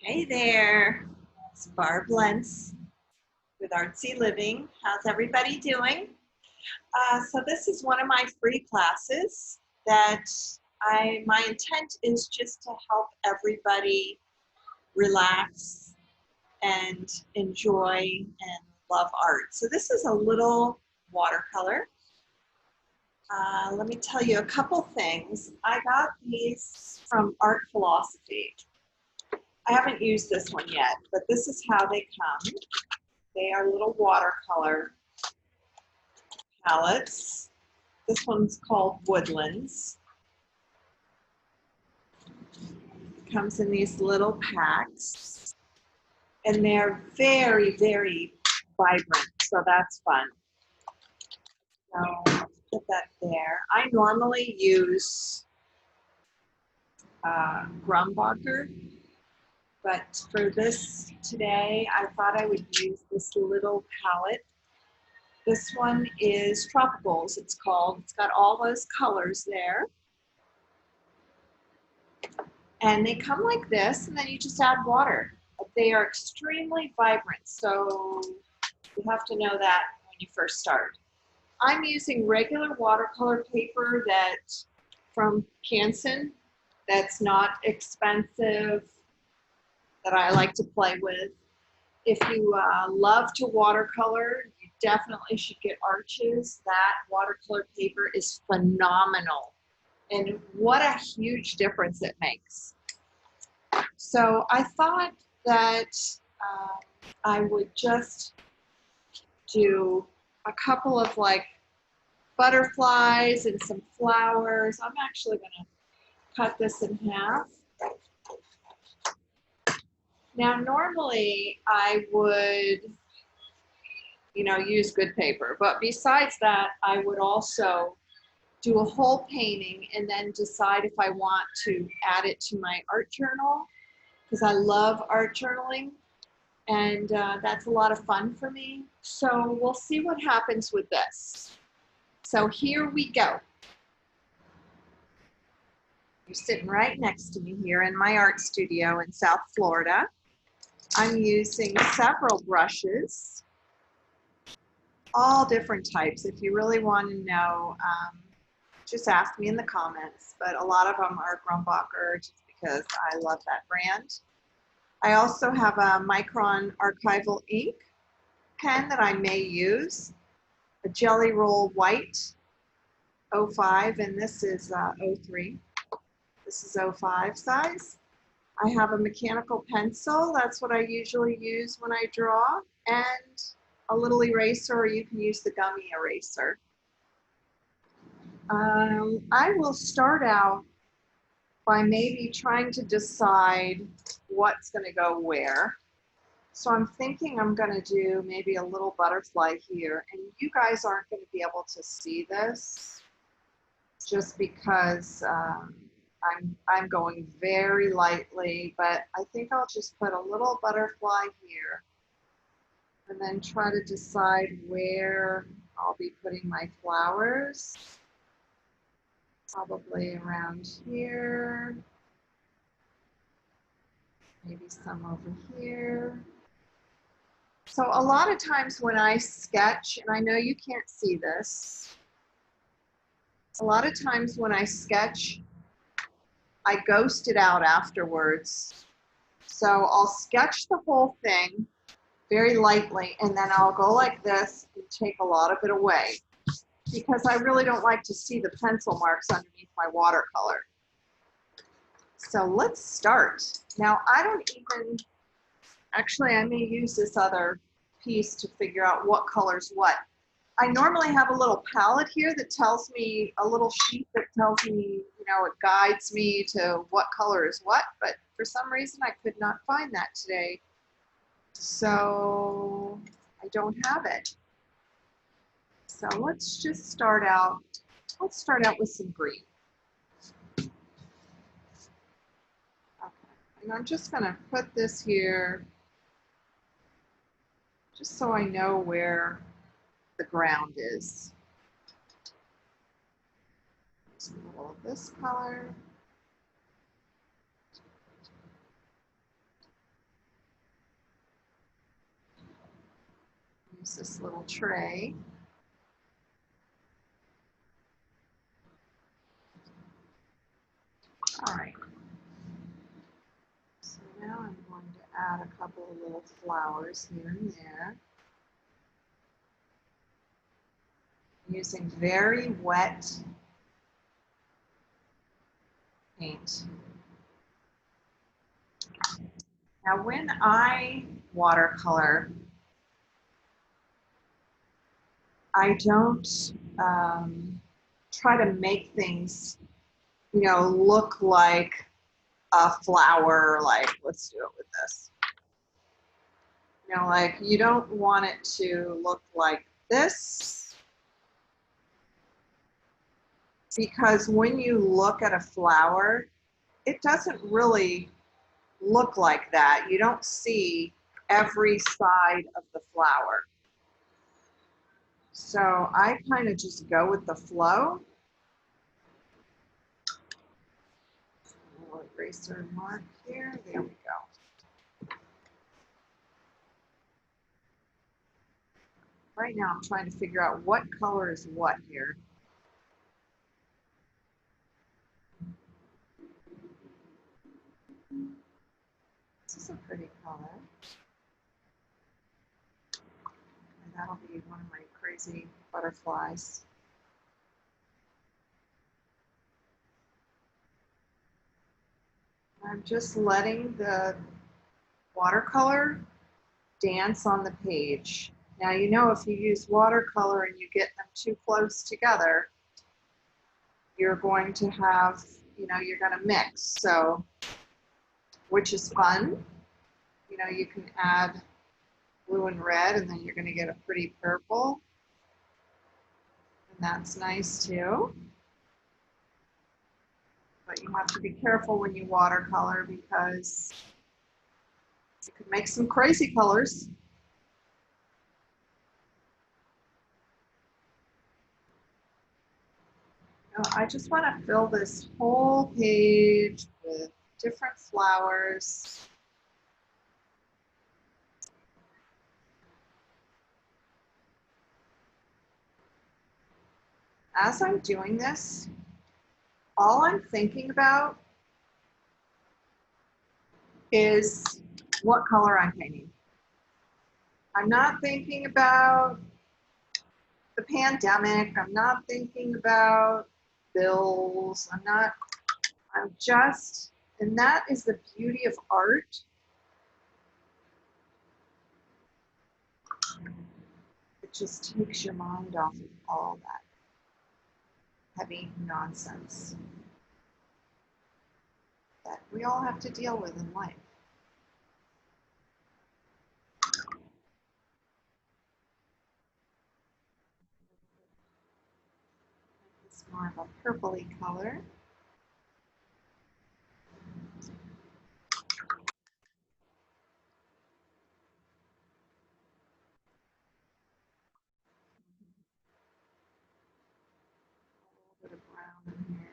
Hey there, it's Barb Lentz with Artsy Living. How's everybody doing? So this is one of my free classes that my intent is just to help everybody relax and enjoy and love art. So this is a little watercolor. Let me tell you a couple things. I got these from Art Philosophy. I haven't used this one yet, but this is how they come. They are little watercolor palettes. This one's called Woodlands. Comes in these little packs. And they're very, very vibrant, so that's fun. So put that there. I normally use Grumbacher, but for this today, I thought I would use this little palette. This one is Tropicals, it's called. It's got all those colors there. And they come like this, and then you just add water. They are extremely vibrant, so you have to know that when you first start. I'm using regular watercolor paper from Canson that's not expensive, that I like to play with. If you love to watercolor, you definitely should get Arches. That watercolor paper is phenomenal. And what a huge difference it makes. So I thought that I would just do a couple of like butterflies and some flowers. I'm actually going to cut this in half. Now normally I would, use good paper, but besides that I would also do a whole painting and then decide if I want to add it to my art journal, because I love art journaling, and that's a lot of fun for me. So we'll see what happens with this. So here we go. You're sitting right next to me here in my art studio in South Florida. I'm using several brushes, all different types. If you really want to know, just ask me in the comments, but a lot of them are Grumbacher just because I love that brand. I also have a Micron archival ink pen that I may use, a Jelly Roll White 05, and this is 03. This is 05 size. I have a mechanical pencil. That's what I usually use when I draw, and a little eraser, or you can use the gummy eraser. I will start out by maybe trying to decide what's going to go where. So I'm thinking I'm going to do maybe a little butterfly here, and you guys aren't going to be able to see this just because I'm going very lightly, but I think I'll just put a little butterfly here and then try to decide where I'll be putting my flowers. Probably around here, maybe some over here. So a lot of times when I sketch, and I know you can't see this, a lot of times when I sketch, I ghost it out afterwards. So I'll sketch the whole thing very lightly, and then I'll go like this and take a lot of it away, because I really don't like to see the pencil marks underneath my watercolor. So let's start. Now I don't even, actually I may use this other piece to figure out what color's what. I normally have a little palette here that tells me, a little sheet that tells me, it guides me to what color is what, but for some reason I could not find that today. So I don't have it. So let's just start out, with some green. Okay, and I'm just gonna put this here just so I know where the ground is. Just a little of this color. Use this little tray. All right. So now I'm going to add a couple of little flowers here and there. Using very wet paint. Now when I watercolor, I don't try to make things, you know, look like a flower, like let's do it with this. You know, like you don't want it to look like this, because when you look at a flower, it doesn't really look like that. You don't see every side of the flower. So I kind of just go with the flow. A little eraser mark here. There we go. Right now I'm trying to figure out what color is what here. This is a pretty color. And that'll be one of my crazy butterflies. I'm just letting the watercolor dance on the page. Now, you know, if you use watercolor and you get them too close together, you're going to have, you know, you're going to mix. So, which is fun. You know, you can add blue and red, and then you're going to get a pretty purple. And that's nice too. But you have to be careful when you watercolor, because you can make some crazy colors. I just want to fill this whole page with different flowers. As I'm doing this, all I'm thinking about is what color I'm painting. I'm not thinking about the pandemic. I'm not thinking about bills. I'm just, and that is the beauty of art. It just takes your mind off of all that heavy nonsense that we all have to deal with in life. It's more of a purpley color. A little bit of brown in here.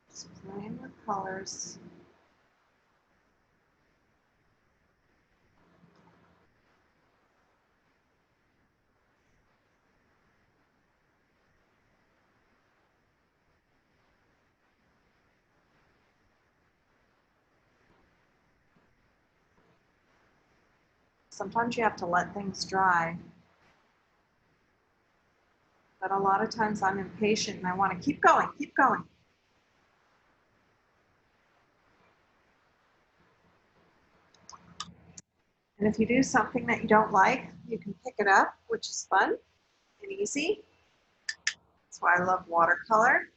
Just playing with colors. Sometimes you have to let things dry. But a lot of times I'm impatient and I want to keep going, keep going. And if you do something that you don't like, you can pick it up, which is fun and easy. That's why I love watercolor.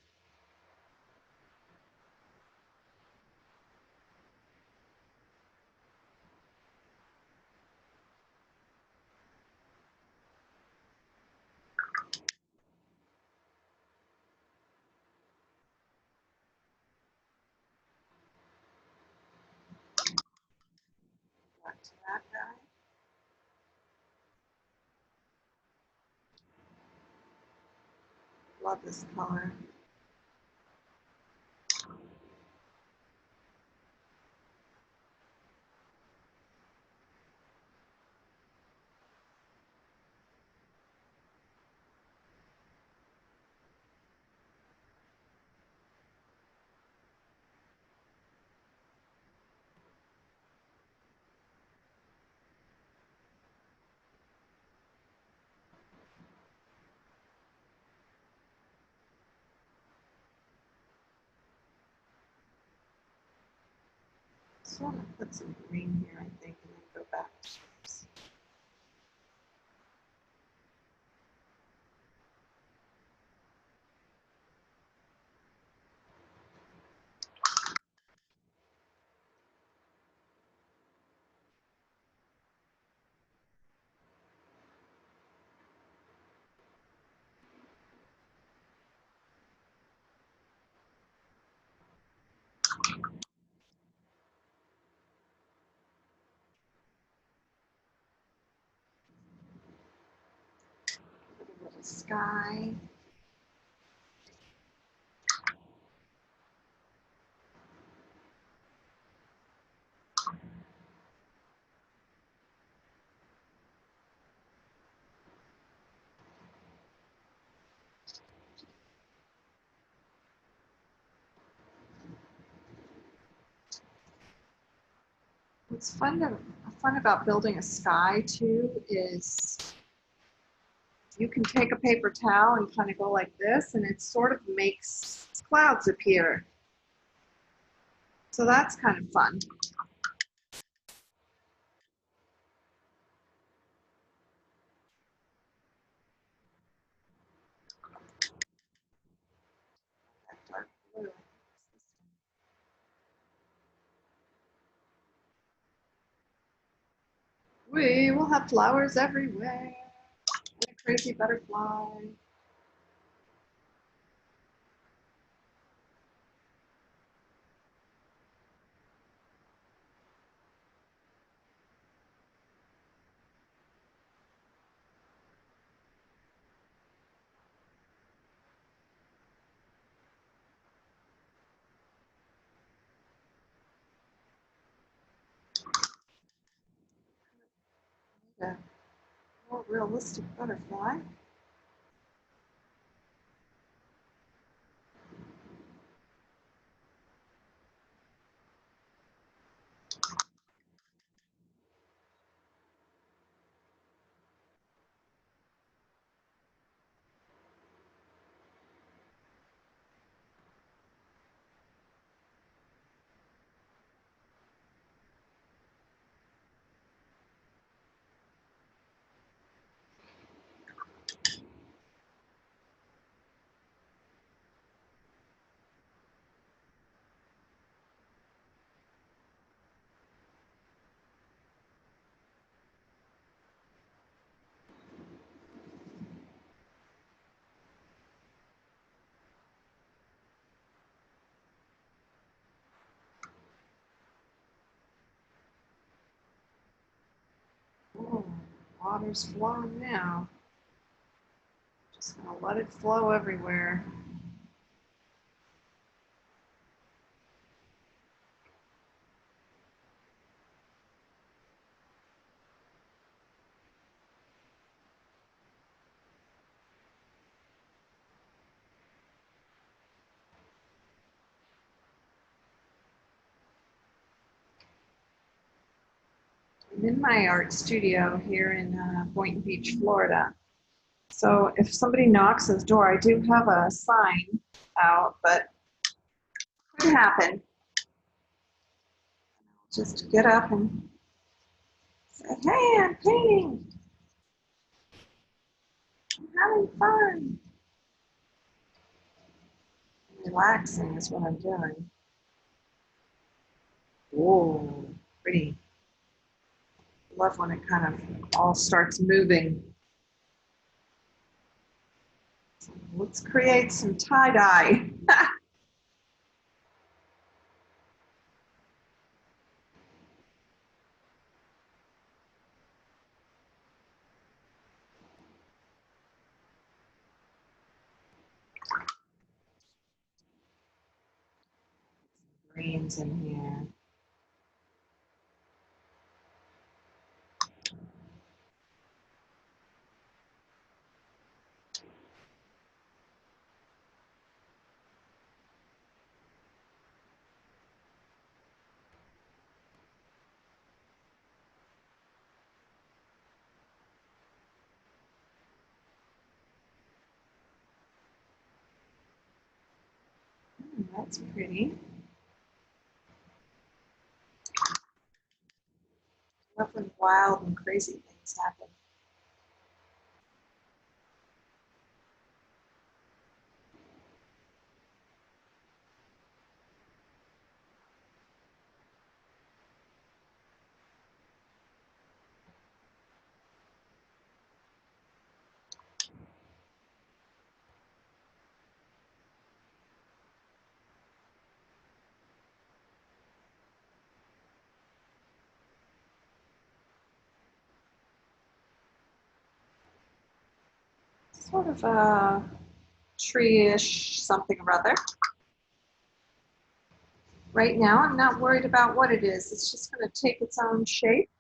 to that guy. Love this color. So I'm going to put some green here, I think, and then go back to this. Put a little sky. What's fun about building a sky too is you can take a paper towel and kind of go like this, and it sort of makes clouds appear. So that's kind of fun. That dark blue. We will have flowers everywhere. And a crazy butterfly. A more realistic butterfly. Oh, water's flowing now. Just gonna let it flow everywhere. I'm in my art studio here in Boynton Beach, Florida. So if somebody knocks at the door, I do have a sign out, but it could happen. Just get up and say, hey, I'm painting. I'm having fun. Relaxing is what I'm doing. Whoa, pretty. Love when it kind of all starts moving. Let's create some tie-dye. greens in here. That's pretty. Nothing wild and crazy things happen. Sort of a tree-ish something or other. Right now, I'm not worried about what it is. It's just going to take its own shape.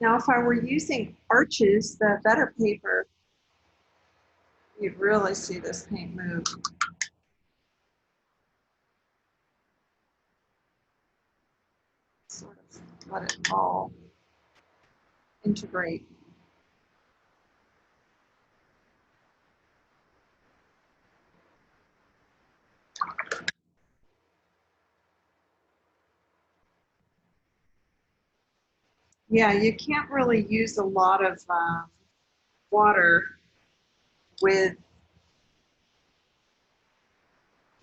Now, if I were using arches, the better paper, you'd really see this paint move. Sort of let it all integrate. Yeah, you can't really use a lot of water with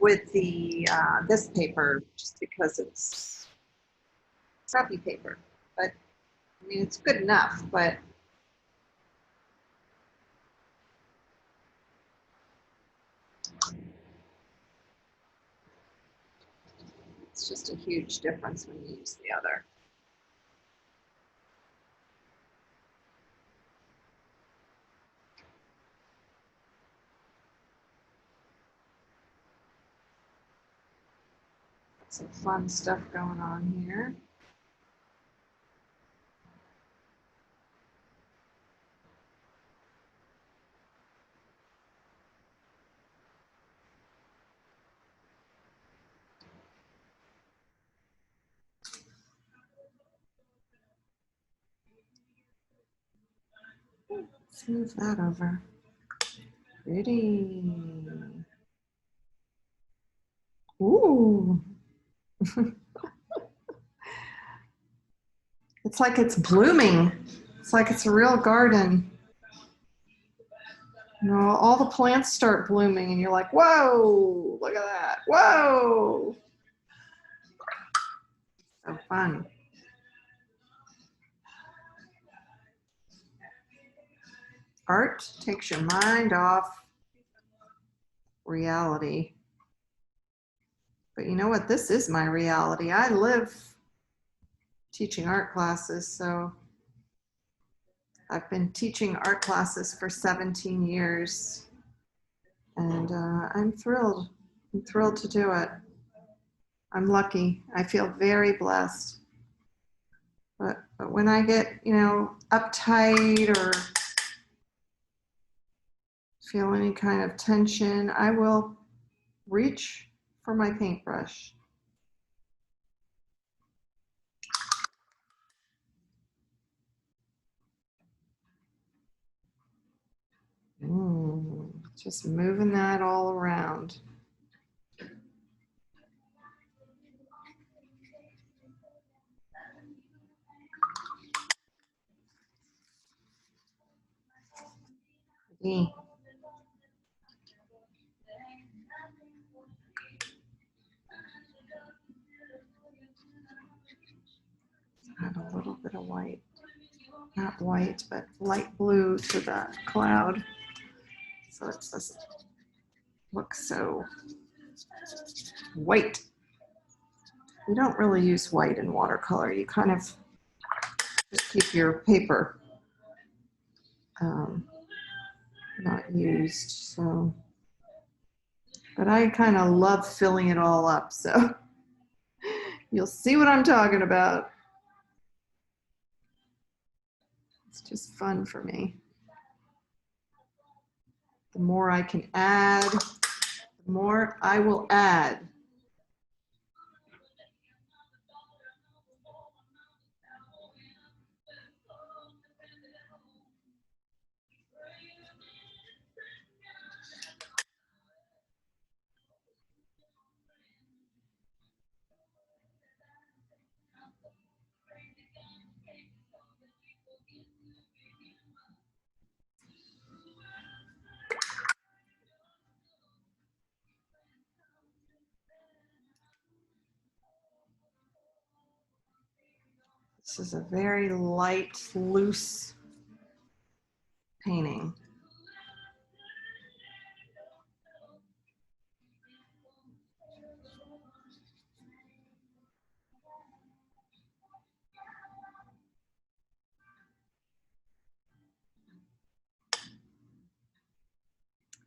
the this paper just because it's scrappy paper. But I mean, it's good enough, but it's just a huge difference when you use the other. Some fun stuff going on here. Let's move that over. Pretty. Ooh. It's like it's blooming. It's like it's a real garden. You know, all the plants start blooming and you're like, whoa, look at that. Whoa. So fun. Art takes your mind off reality. But you know what? This is my reality. I live teaching art classes, so I've been teaching art classes for 17 years, and I'm thrilled. I'm thrilled to do it. I'm lucky. I feel very blessed. But when I get, you know, uptight or feel any kind of tension, I will reach for my paintbrush. Just moving that all around. Add a little bit of white. Not white, but light blue to the cloud. So it doesn't look so white. You don't really use white in watercolor. You kind of just keep your paper not used. So, but I kind of love filling it all up. So You'll see what I'm talking about. It's just fun for me. The more I can add, the more I will add. This is a very light, loose painting.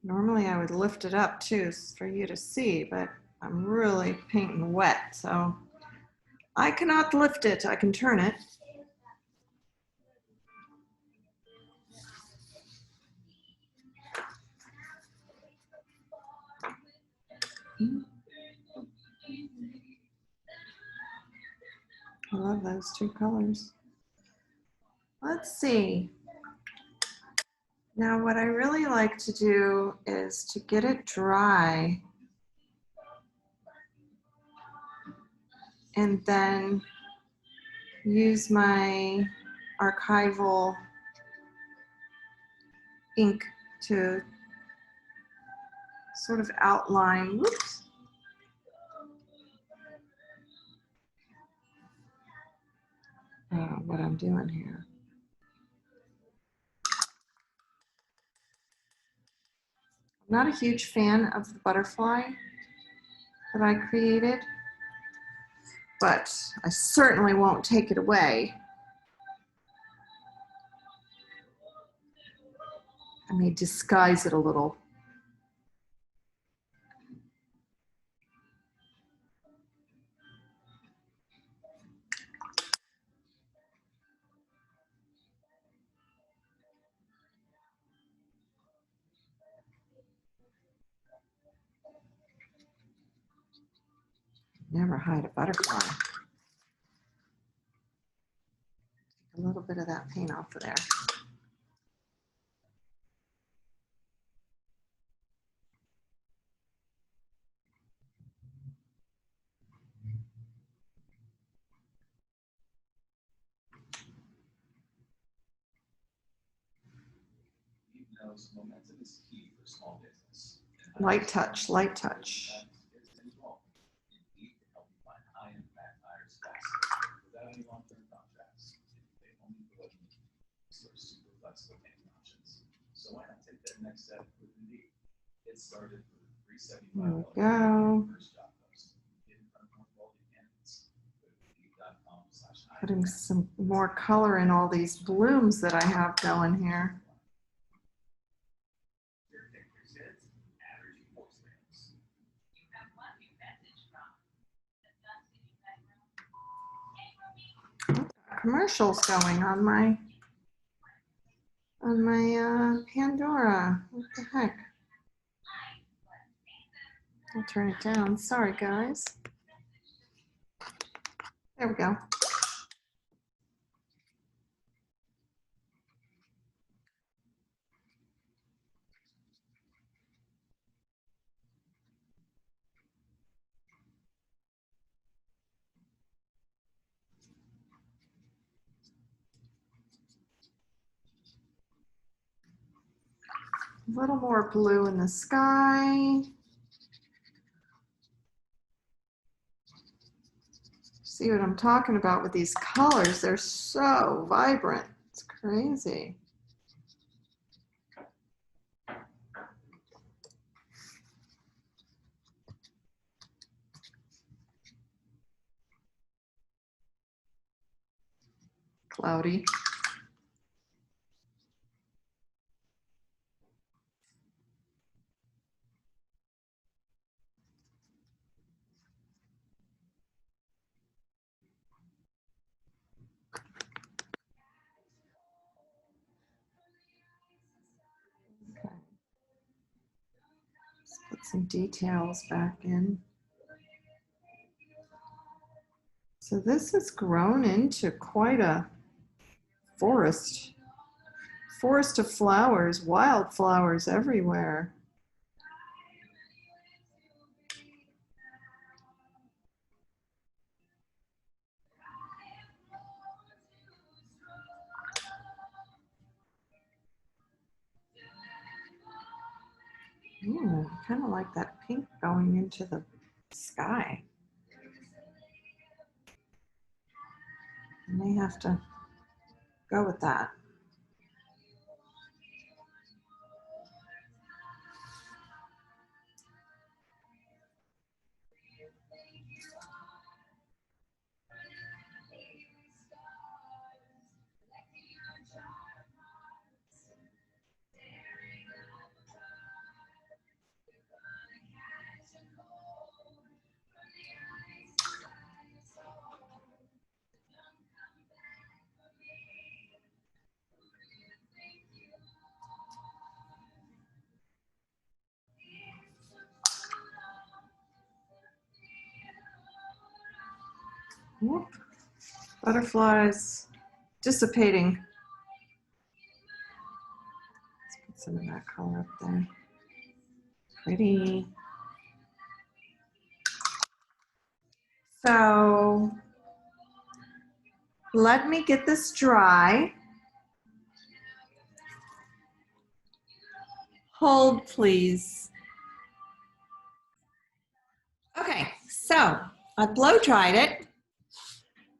Normally I would lift it up too for you to see, but I'm really painting wet, so I cannot lift it. I can turn it. I love those two colors. Let's see. Now what I really like to do is to get it dry and then use my archival ink to sort of outline, whoops, what I'm doing here. I'm not a huge fan of the butterfly that I created, but I certainly won't take it away. I may disguise it a little. Never hide a butterfly. A little bit of that paint off of there. Momentum is key for small business. Light touch, light touch. Without any long-term contracts, they only put super flexible payment options. So why not take that next step with Indeed? It started for $375. There we go. First job post. Get in front of more quality candidates. Go to Indeed.com/hire. Putting some more color in all these blooms that I have going here. Commercials going on my Pandora. What the heck? I'll turn it down. Sorry, guys. There we go. A little more blue in the sky. See what I'm talking about with these colors? They're so vibrant. It's crazy. Cloudy. Put some details back in. So this has grown into quite a forest. Forest of flowers, wildflowers everywhere. Ooh, I kind of like that pink going into the sky. I may have to go with that. Whoop. Butterflies dissipating. Let's put some of that color up there. Pretty. So let me get this dry. Hold, please. Okay, so I blow dried it.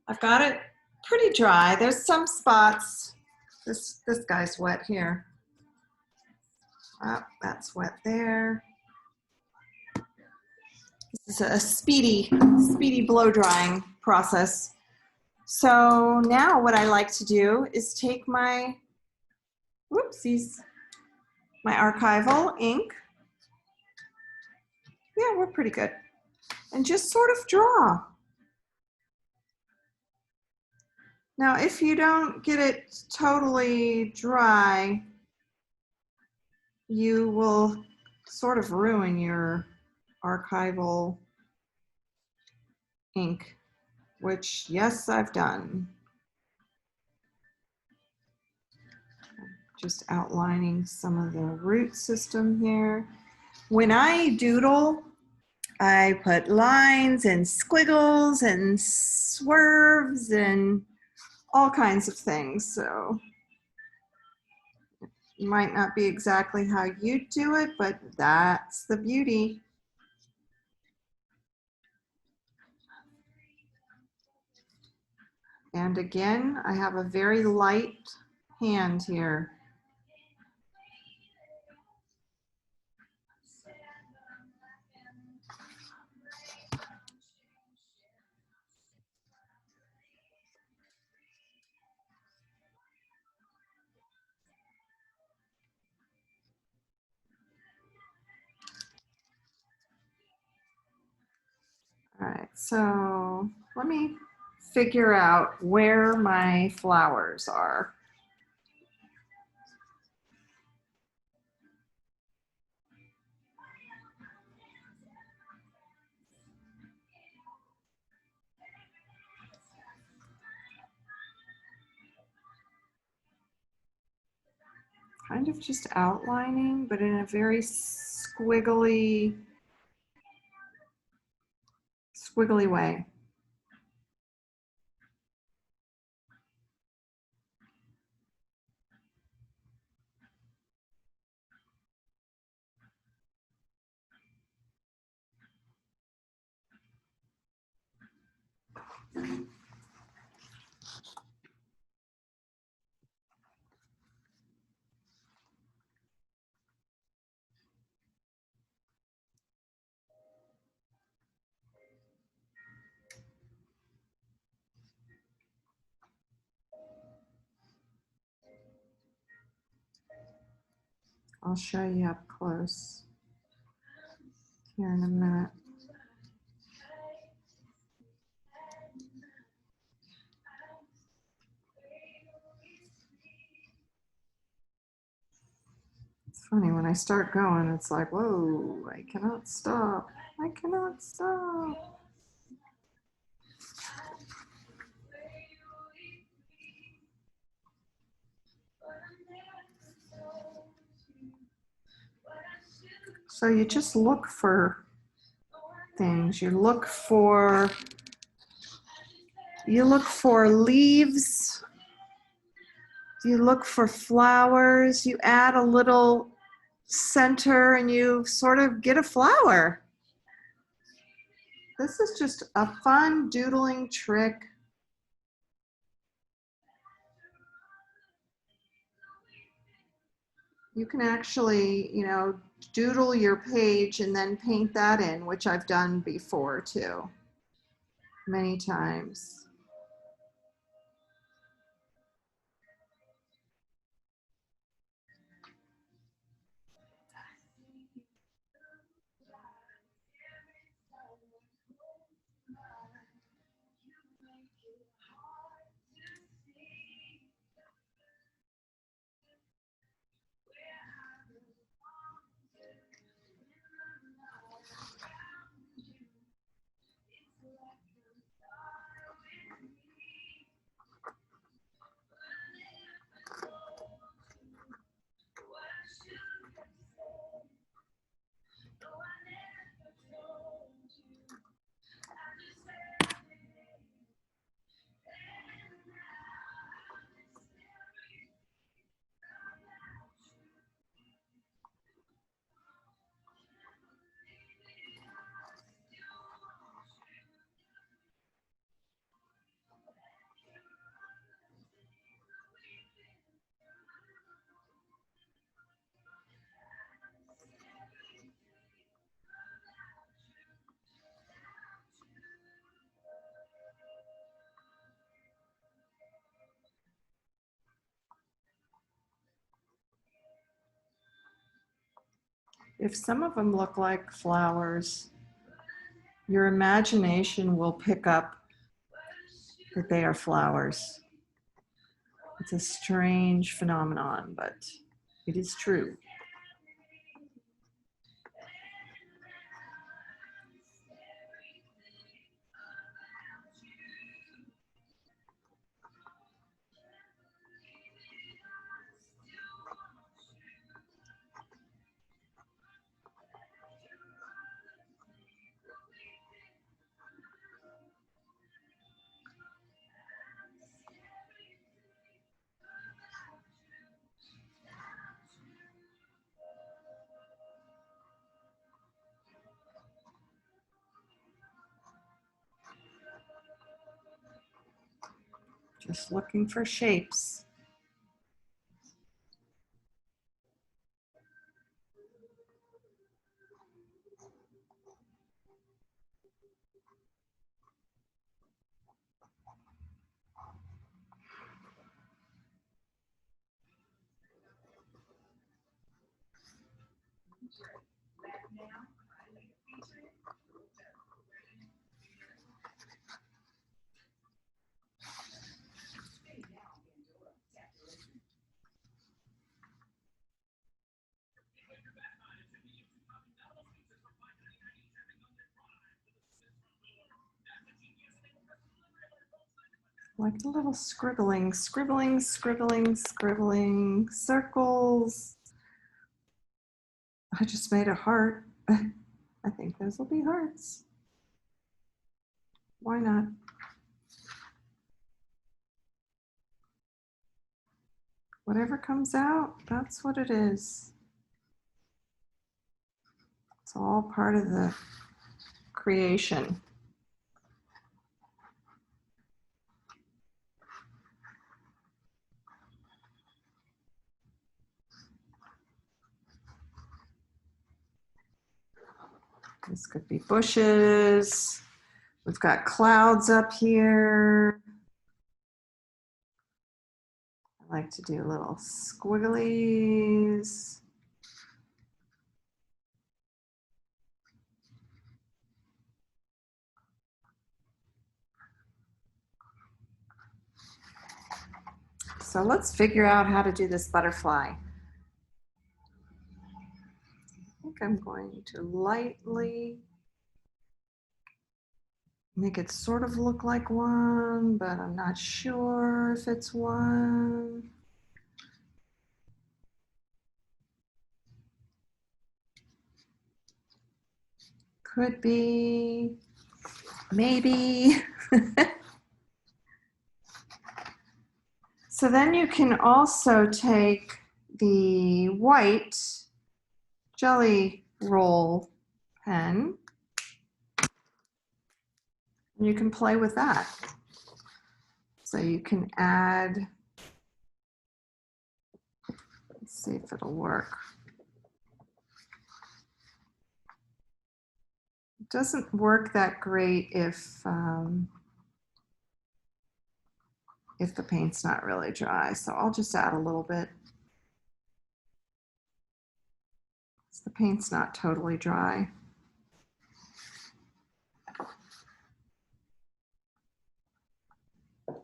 I've got it pretty dry. There's some spots. This guy's wet here. Oh, that's wet there. This is a speedy blow drying process. So now what I like to do is take my, whoopsies, my archival ink. Yeah, we're pretty good. And just sort of draw. Now, if you don't get it totally dry, you will sort of ruin your archival ink, which, yes, I've done. Just outlining some of the root system here. When I doodle, I put lines and squiggles and swerves and all kinds of things. So it might not be exactly how you do it, but that's the beauty. And again, I have a very light hand here. All right, so let me figure out where my flowers are. Kind of just outlining, but in a very squiggly way. I'll show you up close here in a minute. Funny, when I start going, it's like, whoa, I cannot stop. I cannot stop. So you just look for things. You look for leaves. You look for flowers. You add a little center and you sort of get a flower. This is just a fun doodling trick. You can actually, you know, doodle your page and then paint that in, which I've done before too, many times. If some of them look like flowers, your imagination will pick up that they are flowers. It's a strange phenomenon, but it is true. Just looking for shapes. Like the little scribbling, scribbling, scribbling, scribbling, circles. I just made a heart. I think those will be hearts. Why not? Whatever comes out, that's what it is. It's all part of the creation. This could be bushes. We've got clouds up here. I like to do little squigglies. So let's figure out how to do this butterfly. think I'm going to lightly make it sort of look like one, but I'm not sure if it's one. Could be, maybe. So then you can also take the white jelly roll pen and you can play with that. So you can add, let's see if it'll work. It doesn't work that great if the paint's not really dry. So I'll just add a little bit. The paint's not totally dry. Let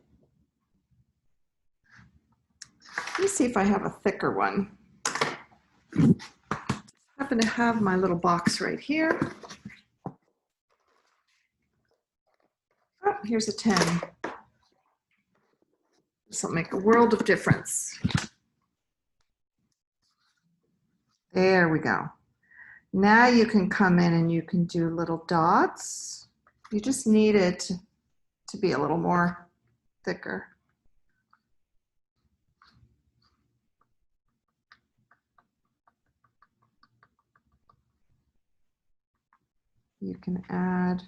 me see if I have a thicker one. I happen to have my little box right here. Oh, here's a 10. This will make a world of difference. There we go. Now you can come in and you can do little dots. You just need it to be a little more thicker. You can add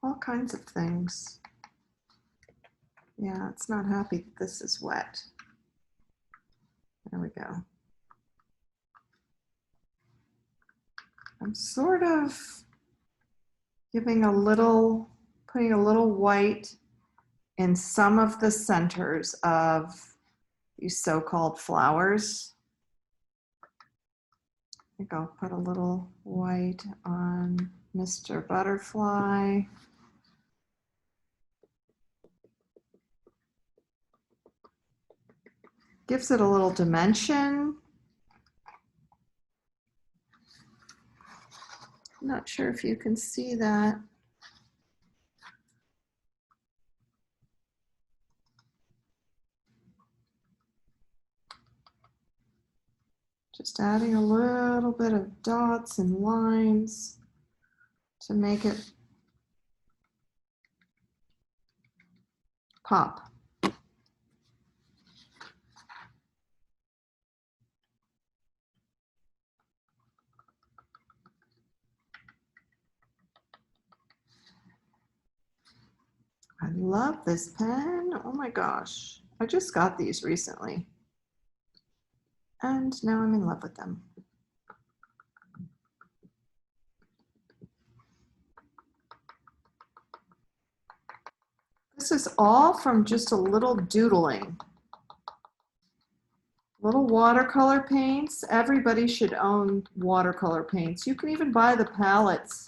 all kinds of things. Yeah, it's not happy that this is wet. There we go. I'm sort of giving a little, putting a little white in some of the centers of these so-called flowers. I think I'll put a little white on Mr. Butterfly. Gives it a little dimension. I'm not sure if you can see that. Just adding a little bit of dots and lines to make it pop. I love this pen. Oh my gosh. I just got these recently. And now I'm in love with them. This is all from just a little doodling. Little watercolor paints. Everybody should own watercolor paints. You can even buy the palettes,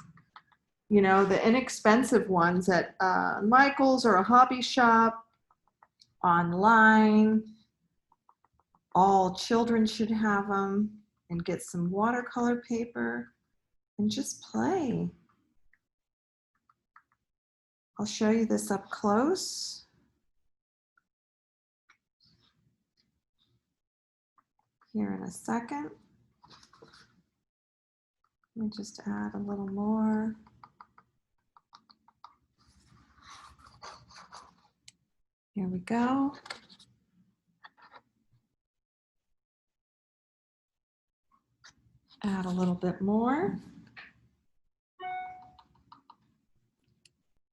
you know, the inexpensive ones at Michael's or a hobby shop, online. All children should have them, and get some watercolor paper and just play. I'll show you this up close. Here in a second. Let me just add a little more. Here we go. Add a little bit more.